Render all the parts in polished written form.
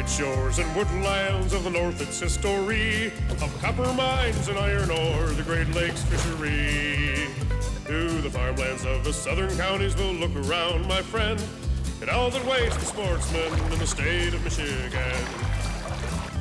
shores and woodlands of the north, its history of copper mines and iron ore, the Great Lakes fishery. To the farmlands of the southern counties we'll look around, my friend, and all that waits the sportsman in the state of Michigan.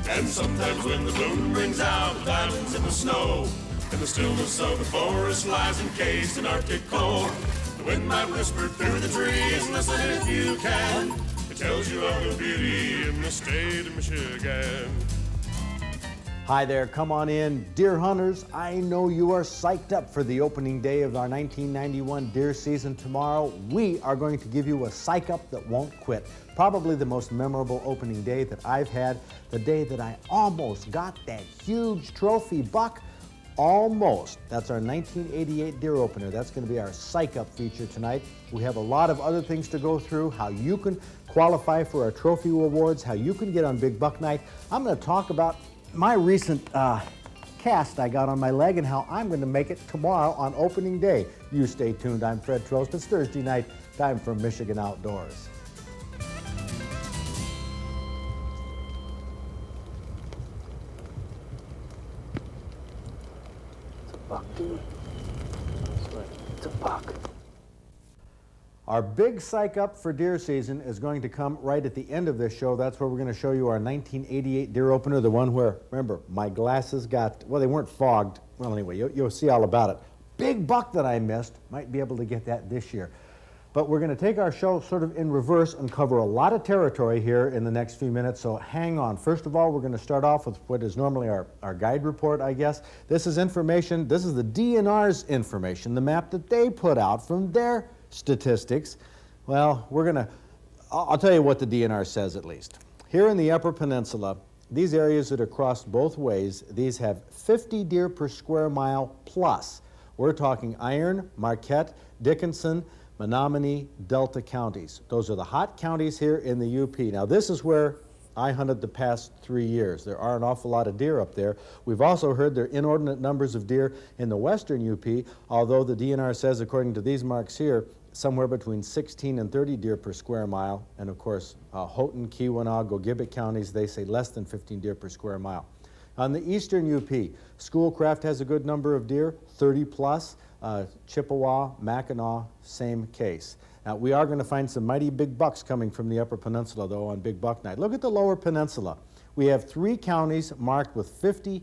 And sometimes when the moon brings out the diamonds in the snow, and the stillness of the forest lies encased in Arctic cold, the wind might whisper through the trees, listen if you can. It tells you of the beauty in the state of Michigan. Hi there, come on in. Deer hunters, I know you are psyched up for the opening day of our 1991 deer season tomorrow. We are going to give you a psych up that won't quit. Probably the most memorable opening day that I've had, the day that I almost got that huge trophy buck. Almost. That's our 1988 deer opener. That's going to be our psych up feature tonight. We have a lot of other things to go through, how you can qualify for our trophy awards, how you can get on Big Buck Night. I'm going to talk about my recent cast I got on my leg and how I'm going to make it tomorrow on opening day. You stay tuned. I'm Fred Trost. It's Thursday night, time for Michigan Outdoors. It's a buck, dude. That's right. It's a buck. Our big psych up for deer season is going to come right at the end of this show. That's where we're going to show you our 1988 deer opener, the one where, remember, my glasses got, well, they weren't fogged. Well, anyway, you'll see all about it. Big buck that I missed. Might be able to get that this year. But we're going to take our show sort of in reverse and cover a lot of territory here in the next few minutes, so hang on. First of all, we're going to start off with what is normally our guide report, I guess. This is information, this is the DNR's information, the map that they put out from their statistics. Well, I'll tell you what the DNR says at least. Here in the Upper Peninsula, these areas that are crossed both ways, these have 50 deer per square mile plus. We're talking Iron, Marquette, Dickinson, Menominee, Delta counties. Those are the hot counties here in the UP. Now this is where I hunted the past 3 years. There are an awful lot of deer up there. We've also heard there are inordinate numbers of deer in the western UP, although the DNR says, according to these marks here, somewhere between 16 and 30 deer per square mile. And of course, Houghton, Keweenaw, Gogebic counties, they say less than 15 deer per square mile. On the eastern UP, Schoolcraft has a good number of deer, 30 plus. Chippewa, Mackinac, same case. Now, we are going to find some mighty big bucks coming from the Upper Peninsula, though, on Big Buck Night. Look at the Lower Peninsula. We have 3 counties marked with 50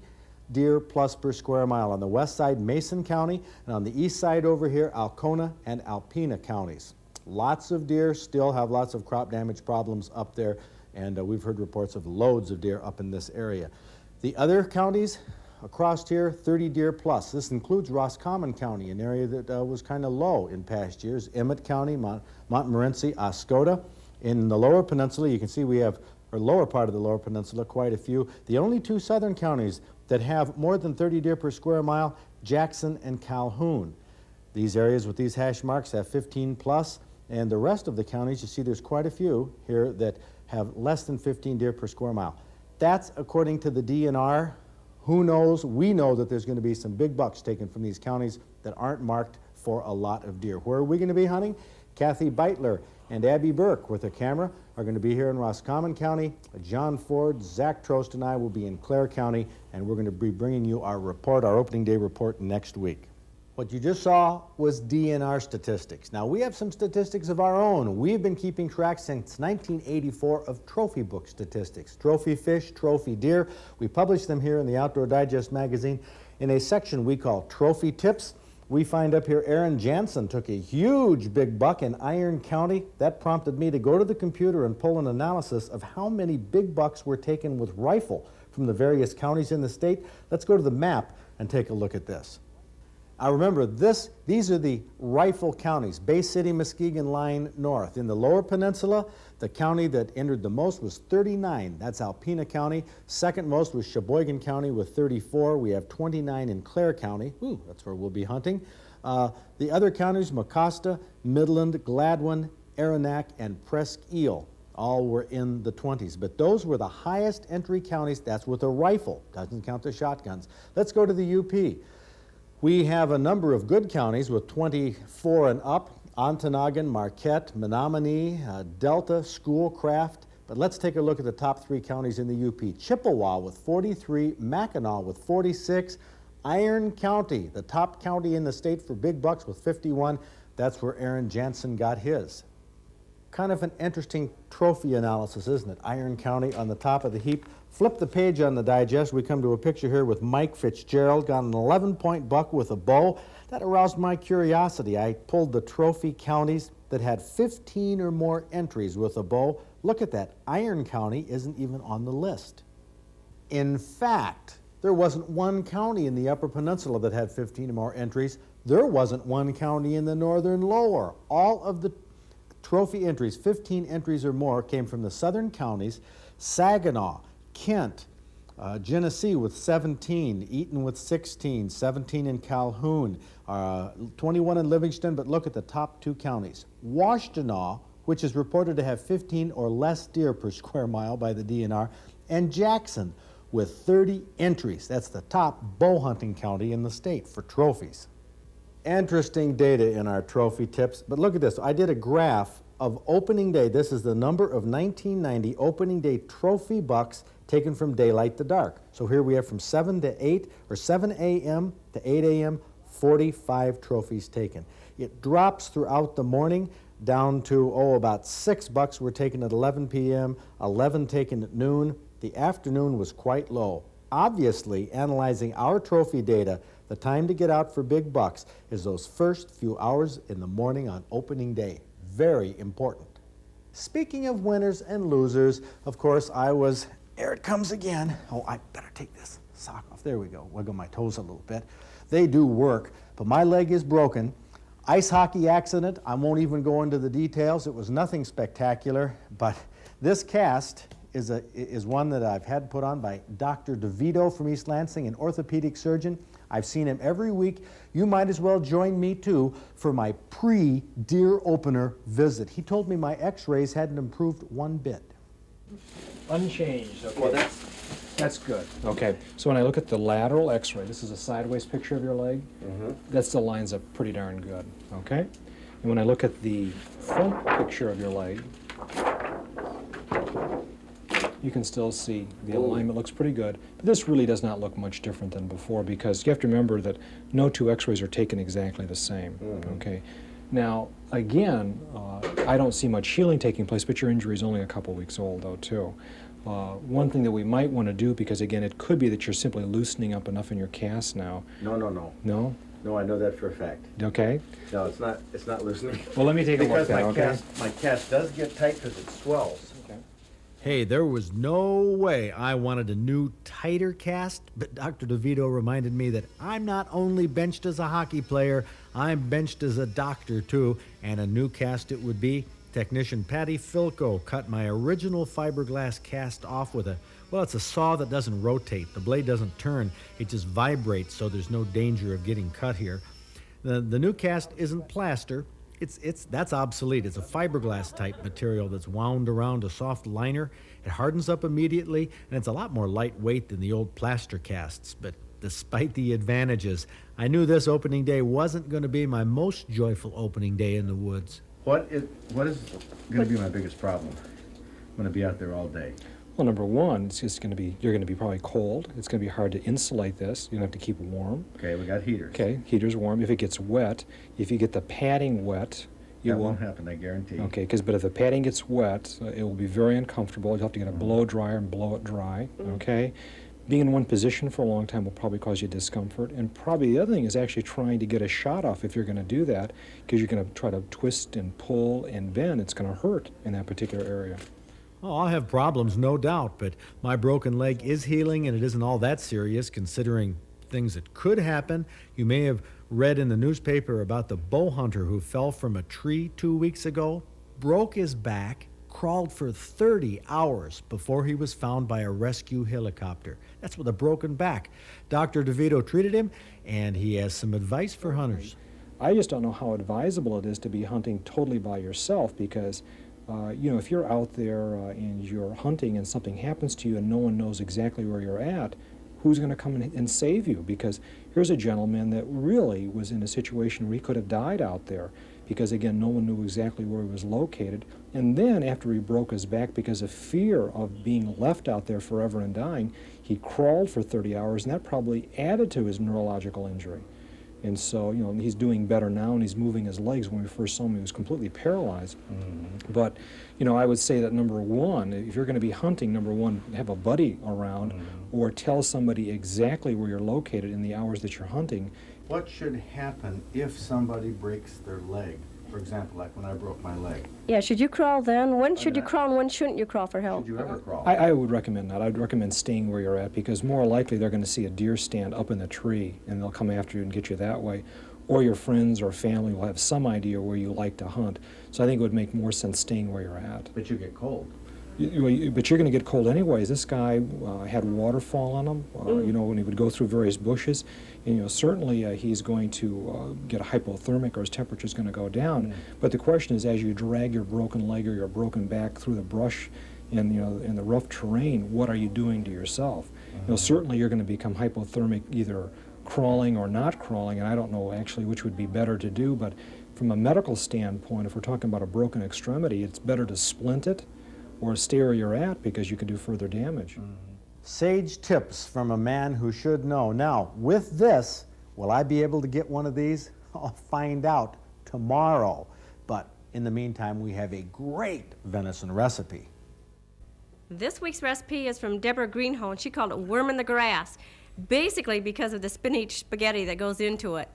deer plus per square mile. On the west side, Mason County, and on the east side over here, Alcona and Alpena counties. Lots of deer, still have lots of crop damage problems up there, and we've heard reports of loads of deer up in this area. The other counties across here, 30 deer plus. This includes Roscommon County, an area that was kind of low in past years. Emmett County, Montmorency, Oscoda. In the Lower Peninsula, you can see we have, or lower part of the Lower Peninsula, quite a few. The only 2 southern counties that have more than 30 deer per square mile, Jackson and Calhoun. These areas with these hash marks have 15 plus, and the rest of the counties, you see there's quite a few here that have less than 15 deer per square mile. That's according to the DNR. Who knows? We know that there's going to be some big bucks taken from these counties that aren't marked for a lot of deer. Where are we going to be hunting? Kathy Beitler and Abby Burke with a camera are going to be here in Roscommon County. John Ford, Zach Trost, and I will be in Clare County, and we're going to be bringing you our report, our opening day report, next week. What you just saw was DNR statistics. Now, we have some statistics of our own. We've been keeping track since 1984 of trophy book statistics. Trophy fish, trophy deer. We publish them here in the Outdoor Digest magazine in a section we call Trophy Tips. We find up here Aaron Jansen took a huge big buck in Iron County. That prompted me to go to the computer and pull an analysis of how many big bucks were taken with rifle from the various counties in the state. Let's go to the map and take a look at this. Now remember, these are the rifle counties, Bay City, Muskegon line north. In the Lower Peninsula, the county that entered the most was 39. That's Alpena County. Second most was Sheboygan County with 34. We have 29 in Clare County. Ooh, that's where we'll be hunting. The other counties, Mecosta, Midland, Gladwin, Aranac, and Presque Isle, all were in the 20s. But those were the highest entry counties. That's with a rifle. Doesn't count the shotguns. Let's go to the UP. We have a number of good counties with 24 and up. Ontonagon, Marquette, Menominee, Delta, Schoolcraft, But let's take a look at the top 3 counties in the UP. Chippewa with 43, Mackinac with 46, Iron County, the top county in the state for big bucks with 51. That's where Aaron Jansen got his. Kind of an interesting trophy analysis, isn't it? Iron County on the top of the heap. Flip the page on the digest. We come to a picture here with Mike Fitzgerald, got an 11-point buck with a bow. That aroused my curiosity. I pulled the trophy counties that had 15 or more entries with a bow. Look at that. Iron County isn't even on the list. In fact, there wasn't one county in the Upper Peninsula that had 15 or more entries. There wasn't one county in the Northern Lower. All of the trophy entries, 15 entries or more, came from the southern counties: Saginaw, Kent, Genesee with 17, Eaton with 16, 17 in Calhoun, 21 in Livingston, but look at the top 2 counties. Washtenaw, which is reported to have 15 or less deer per square mile by the DNR, and Jackson with 30 entries. That's the top bow hunting county in the state for trophies. Interesting data in our trophy tips, but look at this. I did a graph of opening day. This is the number of 1990 opening day trophy bucks taken from daylight to dark. So here we have from 7 to 8, or 7 a.m. to 8 a.m., 45 trophies taken. It drops throughout the morning down to, about 6 bucks were taken at 11 p.m., 11 taken at noon. The afternoon was quite low. Obviously, analyzing our trophy data, the time to get out for big bucks is those first few hours in the morning on opening day. Very important. Speaking of winners and losers, of course, here it comes again. Oh, I better take this sock off. There we go. Wiggle my toes a little bit. They do work, but my leg is broken. Ice hockey accident. I won't even go into the details. It was nothing spectacular, but this cast is one that I've had put on by Dr. DeVito from East Lansing, an orthopedic surgeon. I've seen him every week. You might as well join me too for my pre-deer opener visit. He told me my x-rays hadn't improved one bit. Unchanged, okay. Well, That's good. Okay, so when I look at the lateral x-ray, this is a sideways picture of your leg, that still lines up pretty darn good, okay? And when I look at the front picture of your leg, you can still see the alignment looks pretty good. But this really does not look much different than before, because you have to remember that no 2 x-rays are taken exactly the same, okay? Now, again, I don't see much healing taking place, but your injury is only a couple weeks old, though, too. One thing that we might want to do, because again, it could be that you're simply loosening up enough in your cast now. No. No? No, I know that for a fact. Okay. No, it's not loosening. Well, let me take a look then, okay? Because my cast does get tight because it swells. Okay. Hey, there was no way I wanted a new, tighter cast, but Dr. DeVito reminded me that I'm not only benched as a hockey player, I'm benched as a doctor too, and a new cast it would be. Technician Patty Filko cut my original fiberglass cast off with it's a saw that doesn't rotate. The blade doesn't turn, it just vibrates, so there's no danger of getting cut here. The new cast isn't plaster. That's obsolete. It's a fiberglass type material that's wound around a soft liner. It hardens up immediately, and it's a lot more lightweight than the old plaster casts. But despite the advantages, I knew this opening day wasn't going to be my most joyful opening day in the woods. What is going to be my biggest problem? I'm going to be out there all day. Well, number one, you're going to be probably cold. It's going to be hard to insulate this. You're going to have to keep warm. Okay, we got heaters. Okay, heater's warm. If it gets wet, if you get the padding wet, that won't happen, I guarantee. Okay, but if the padding gets wet, it will be very uncomfortable. You'll have to get a blow dryer and blow it dry, okay? Being in one position for a long time will probably cause you discomfort. And probably the other thing is actually trying to get a shot off if you're going to do that, because you're going to try to twist and pull and bend. It's going to hurt in that particular area. Oh, I'll have problems, no doubt, but my broken leg is healing, and it isn't all that serious considering things that could happen. You may have read in the newspaper about the bow hunter who fell from a tree 2 weeks ago, broke his back, crawled for 30 hours before he was found by a rescue helicopter. That's with a broken back. Dr. DeVito treated him, and he has some advice for hunters. I just don't know how advisable it is to be hunting totally by yourself, because if you're out there and you're hunting and something happens to you and no one knows exactly where you're at, who's going to come and save you? Because here's a gentleman that really was in a situation where he could have died out there because, again, no one knew exactly where he was located. And then after he broke his back because of fear of being left out there forever and dying, he crawled for 30 hours, and that probably added to his neurological injury. And so, you know, he's doing better now, and he's moving his legs. When we first saw him, he was completely paralyzed. But, you know, I would say that number one, if you're going to be hunting, number one, have a buddy around, or tell somebody exactly where you're located in the hours that you're hunting. What should happen if somebody breaks their leg? For example, like when I broke my leg. Yeah, should you crawl then? When should you crawl and when shouldn't you crawl for help? Should you ever crawl? I would recommend that. I'd recommend staying where you're at, because more likely they're going to see a deer stand up in the tree and they'll come after you and get you that way. Or your friends or family will have some idea where you like to hunt. So I think it would make more sense staying where you're at. But you get cold. But you're going to get cold anyways. This guy had waterfall on him, you know, when he would go through various bushes. And, you know, certainly he's going to get hypothermic, or his temperature's going to go down. But the question is, as you drag your broken leg or your broken back through the brush and, you know, in the rough terrain, what are you doing to yourself? You know, certainly you're going to become hypothermic either crawling or not crawling, and I don't know actually which would be better to do. But from a medical standpoint, if we're talking about a broken extremity, it's better to splint it or stay where you're at, because you could do further damage. Sage tips from a man who should know. Now, with this, will I be able to get one of these? I'll find out tomorrow. But in the meantime, we have a great venison recipe. This week's recipe is from Deborah Greenholm. She called it worm in the grass, basically because of the spinach spaghetti that goes into it.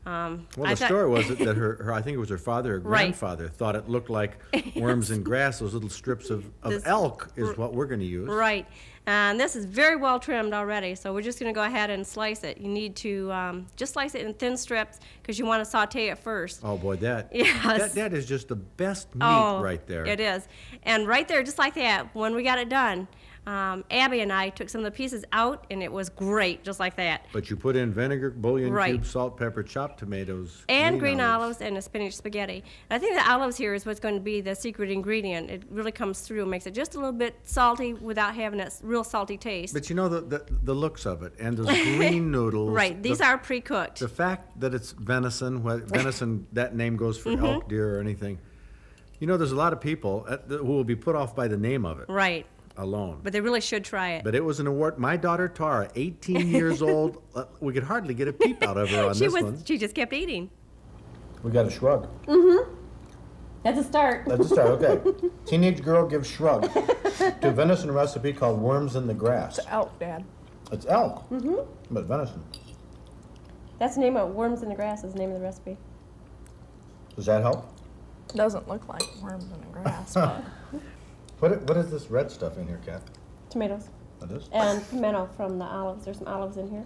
Well, the story was that her, I think it was her father or grandfather, thought it looked like worms in grass. Those little strips of elk is what we're going to use. Right. And this is very well trimmed already, so we're just going to go ahead and slice it. You need to just slice it in thin strips because you want to saute it first. Oh, boy, that is just the best meat right there. It is. And right there, just like that, when we got it done, Abby and I took some of the pieces out, and it was great, just like that. But you put in vinegar, bouillon cubes, salt, pepper, chopped tomatoes. And green olives and a spinach spaghetti. And I think the olives here is what's going to be the secret ingredient. It really comes through and makes it just a little bit salty without having that real salty taste. But you know the looks of it, and those green noodles. Right, these are pre-cooked. The fact that it's venison, venison, that name goes for elk, deer, or anything. You know, there's a lot of people who will be put off by the name of it. Right. Alone. But they really should try it. But it was an award. My daughter Tara, 18 years old, we could hardly get a peep out of her on this one. She just kept eating. We got a shrug. That's a start. That's a start, okay. Teenage girl gives shrug to venison recipe called worms in the grass. It's elk, Dad. It's elk, but venison. That's the name of worms in the grass is the name of the recipe. Does that help? Doesn't look like worms in the grass, but What is this red stuff in here, Kath? Tomatoes. What is? And pimento from the olives. There's some olives in here.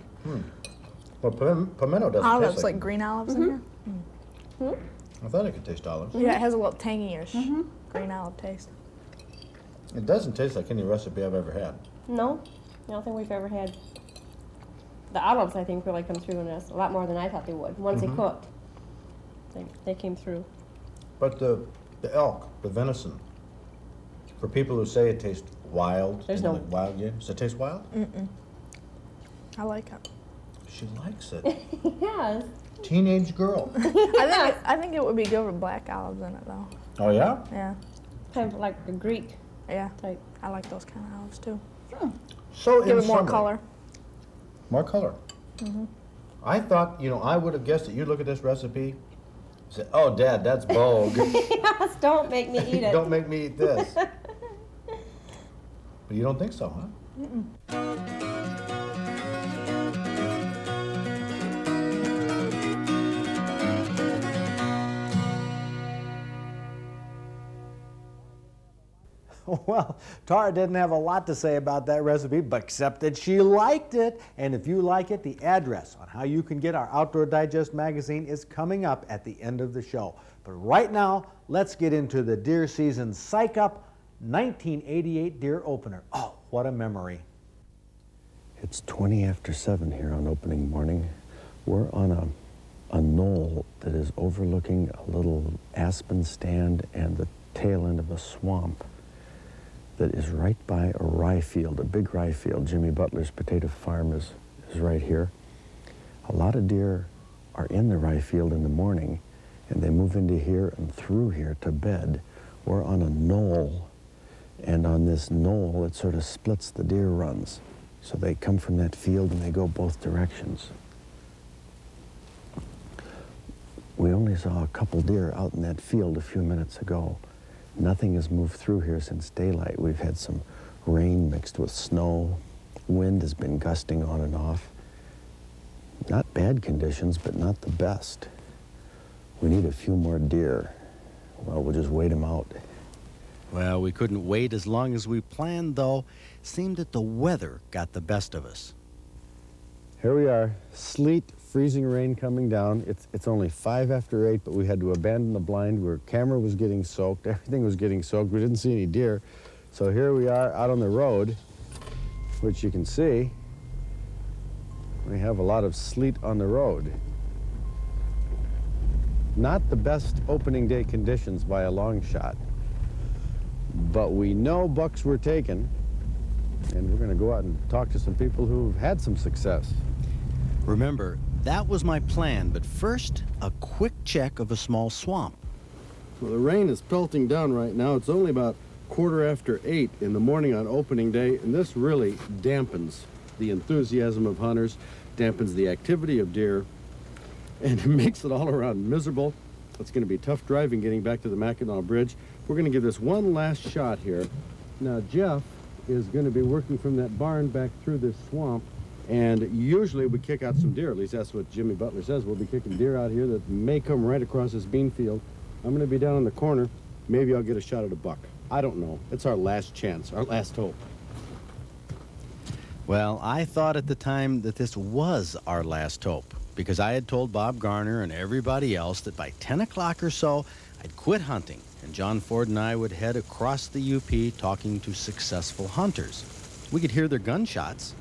Well, pimento doesn't olives, taste like green olives in here. I thought it could taste olives. Yeah, it has a little tangy-ish green olive taste. It doesn't taste like any recipe I've ever had. No, I don't think we've ever had. The olives, I think, really come through in this a lot more than I thought they would. Once they cooked, they came through. But the elk, the venison, for people who say it tastes wild, There's no- like wild game, does it taste wild? I like it. She likes it. Yes. Teenage girl. I think it would be good with black olives in it, though. Oh, yeah? Yeah, Kind of like the Greek yeah. type. I like those kind of olives, too. So Give in it more summary- color. More color. I thought, I would have guessed that you'd look at this recipe and say, oh, Dad, that's bogue. Yes, don't make me eat it. Don't make me eat this. But you don't think so, huh? Well, Tara didn't have a lot to say about that recipe, but except that she liked it. And if you like it, the address on how you can get our Outdoor Digest magazine is coming up at the end of the show. But right now, let's get into the deer season Psych Up 1988 deer opener. Oh, what a memory. It's 20 after 7 here on opening morning. We're on a knoll that is overlooking a little aspen stand and the tail end of a swamp. that is right by a rye field, a big rye field. Jimmy Butler's potato farm is right here. A lot of deer are in the rye field in the morning, and they move into here and through here to bed. We're on a knoll, and on this knoll, it sort of splits the deer runs. So they come from that field and they go both directions. We only saw a couple deer out in that field a few minutes ago. Nothing has moved through here since daylight. We've had some rain mixed with snow. Wind has been gusting on and off. Not bad conditions, but not the best. We need a few more deer. Well, we'll just wait them out. Well, we couldn't wait as long as we planned, though. It seemed that the weather got the best of us. Here we are, sleet, freezing rain coming down. It's only 5 after 8, but we had to abandon the blind. Our camera was getting soaked, everything was getting soaked. We didn't see any deer. So here we are out on the road, which you can see. We have a lot of sleet on the road. Not the best opening day conditions by a long shot. But we know bucks were taken, and we're going to go out and talk to some people who've had some success. Remember, that was my plan, but first, a quick check of a small swamp. Well, the rain is pelting down right now. It's only about 8:15 in the morning on opening day, and this really dampens the enthusiasm of hunters, dampens the activity of deer, and it makes it all around miserable. It's going to be tough driving getting back to the Mackinac Bridge. We're going to give this one last shot here. Now, Jeff is going to be working from that barn back through this swamp, and usually we kick out some deer. At least that's what Jimmy Butler says. We'll be kicking deer out here that may come right across this bean field. I'm going to be down in the corner. Maybe I'll get a shot at a buck. I don't know. It's our last chance, our last hope. Well, I thought at the time that this was our last hope, because I had told Bob Garner and everybody else that by 10 o'clock or so, I'd quit hunting, and John Ford and I would head across the UP talking to successful hunters. We could hear their gunshots.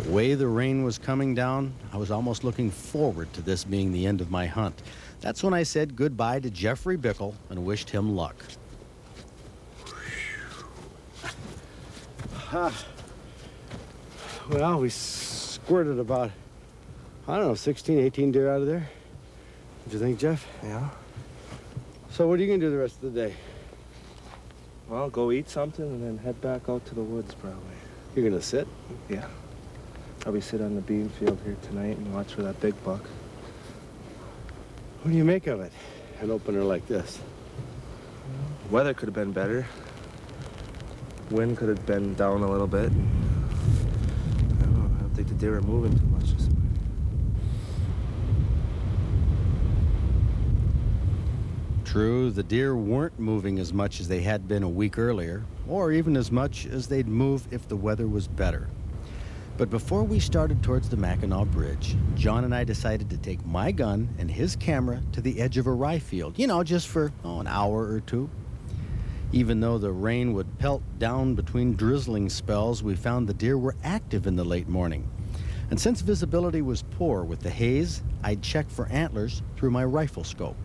The way the rain was coming down, I was almost looking forward to this being the end of my hunt. That's when I said goodbye to Jeffrey Bickle and wished him luck. Well, we squirted about, I don't know, 16, 18 deer out of there. What do you think, Jeff? Yeah. So what are you going to do the rest of the day? Well, go eat something and then head back out to the woods, probably. You're going to sit? Yeah. Probably sit on the bean field here tonight and watch for that big buck. What do you make of it, an opener like this? Weather could have been better. Wind could have been down a little bit. I don't think the deer are moving too much this morning. True, the deer weren't moving as much as they had been a week earlier, or even as much as they'd move if the weather was better. But before we started towards the Mackinac Bridge, John and I decided to take my gun and his camera to the edge of a rye field, you know, just for an hour or two. Even though the rain would pelt down between drizzling spells, we found the deer were active in the late morning. And since visibility was poor with the haze, I'd check for antlers through my rifle scope.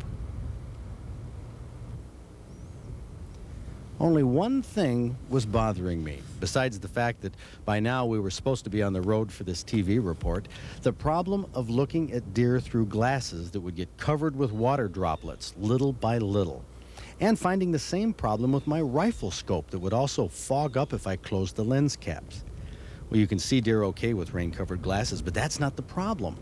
Only one thing was bothering me, besides the fact that by now we were supposed to be on the road for this TV report, the problem of looking at deer through glasses that would get covered with water droplets little by little, and finding the same problem with my rifle scope that would also fog up if I closed the lens caps. Well, you can see deer okay with rain-covered glasses, but that's not the problem.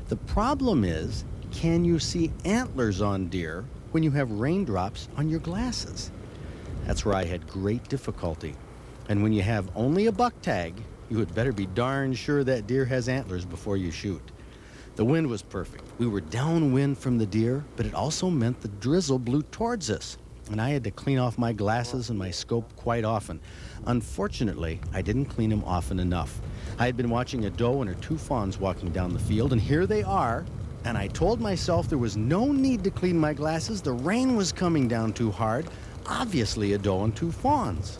The problem is, can you see antlers on deer when you have raindrops on your glasses? That's where I had great difficulty. And when you have only a buck tag, you had better be darn sure that deer has antlers before you shoot. The wind was perfect. We were downwind from the deer, but it also meant the drizzle blew towards us, and I had to clean off my glasses and my scope quite often. Unfortunately, I didn't clean them often enough. I had been watching a doe and her 2 fawns walking down the field, and here they are, and I told myself there was no need to clean my glasses. The rain was coming down too hard. Obviously a doe and 2 fawns.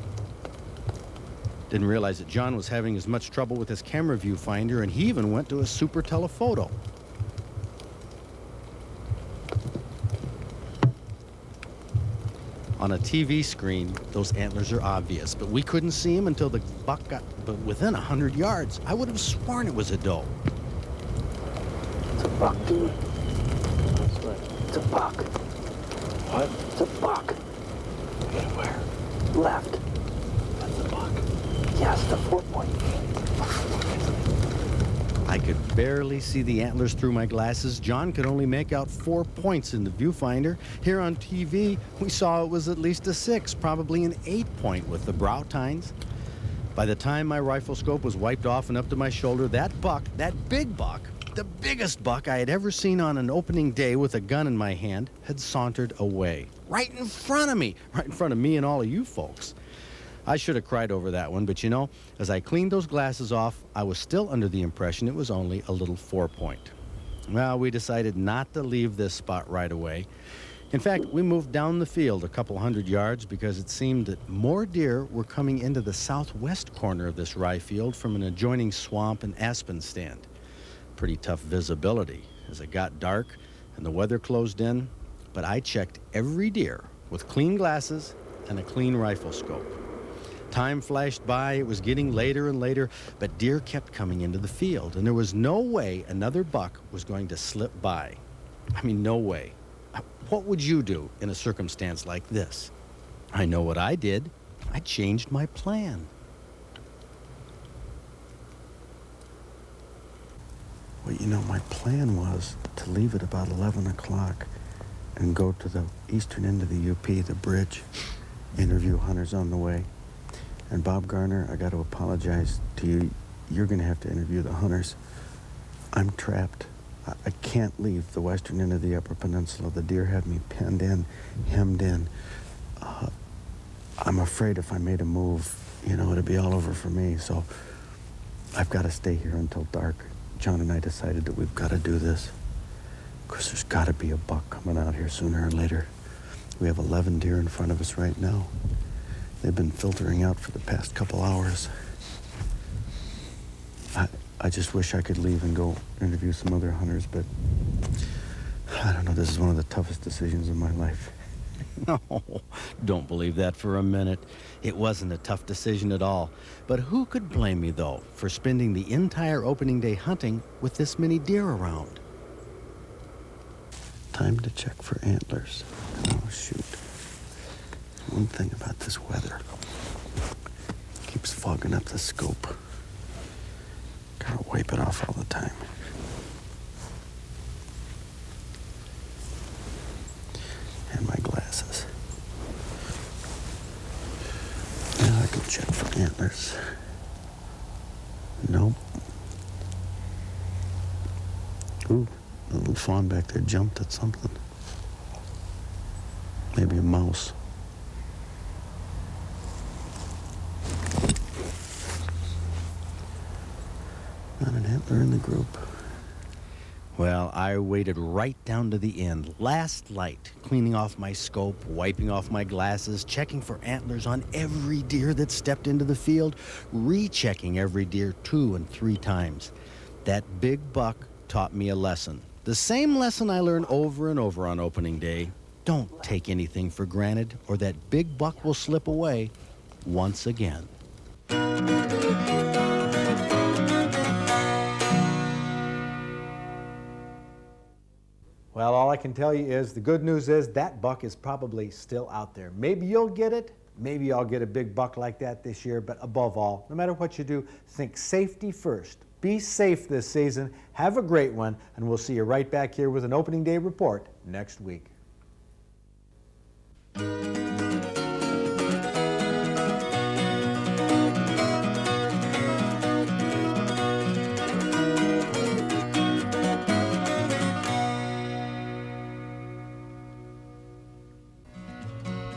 Didn't realize that John was having as much trouble with his camera viewfinder, and he even went to a super telephoto. On a TV screen, those antlers are obvious, but we couldn't see them until the buck got within 100 yards. I would have sworn it was a doe. It's a buck, dude. That's right. It's a buck. What? It's a buck. Where? Left. That's a buck. Yes, the 4-point. I could barely see the antlers through my glasses. John could only make out 4 points in the viewfinder. Here on TV, we saw it was at least a 6, probably an 8-point with the brow tines. By the time my rifle scope was wiped off and up to my shoulder, that buck, that big buck, the biggest buck I had ever seen on an opening day with a gun in my hand, had sauntered away. Right in front of me and all of you folks. I should have cried over that one, but you know, as I cleaned those glasses off, I was still under the impression it was only a little 4-point. Well, we decided not to leave this spot right away. In fact, we moved down the field a couple 100 yards because it seemed that more deer were coming into the southwest corner of this rye field from an adjoining swamp and aspen stand. Pretty tough visibility as it got dark and the weather closed in, but I checked every deer with clean glasses and a clean rifle scope. Time flashed by, it was getting later and later, but deer kept coming into the field, and there was no way another buck was going to slip by. I mean, no way. What would you do in a circumstance like this? I know what I did. I changed my plan. Well, you know, my plan was to leave at about 11 o'clock and go to the eastern end of the UP, the bridge, interview hunters on the way. And Bob Garner, I got to apologize to you. You're going to have to interview the hunters. I'm trapped. I can't leave the western end of the Upper Peninsula. The deer have me penned in, hemmed in. I'm afraid if I made a move, you know, it'd be all over for me. So I've got to stay here until dark. John and I decided that we've got to do this. Of course, there's got to be a buck coming out here sooner or later. We have 11 deer in front of us right now. They've been filtering out for the past couple hours. I just wish I could leave and go interview some other hunters, but I don't know, this is one of the toughest decisions of my life. No, don't believe that for a minute. It wasn't a tough decision at all. But who could blame me, though, for spending the entire opening day hunting with this many deer around? Time to check for antlers. Oh, shoot. One thing about this weather. Keeps fogging up the scope. Gotta wipe it off all the time. And my glasses. Now I can check for antlers. Nope. Ooh, the little fawn back there jumped at something. Maybe a mouse. Not an antler in the group. Well, I waited right down to the end, last light, cleaning off my scope, wiping off my glasses, checking for antlers on every deer that stepped into the field, rechecking every deer 2 and 3 times. That big buck taught me a lesson. The same lesson I learned over and over on opening day. Don't take anything for granted, or that big buck will slip away once again. Well, all I can tell you is the good news is that buck is probably still out there. Maybe you'll get it. Maybe I'll get a big buck like that this year. But above all, no matter what you do, think safety first. Be safe this season. Have a great one. And we'll see you right back here with an opening day report next week.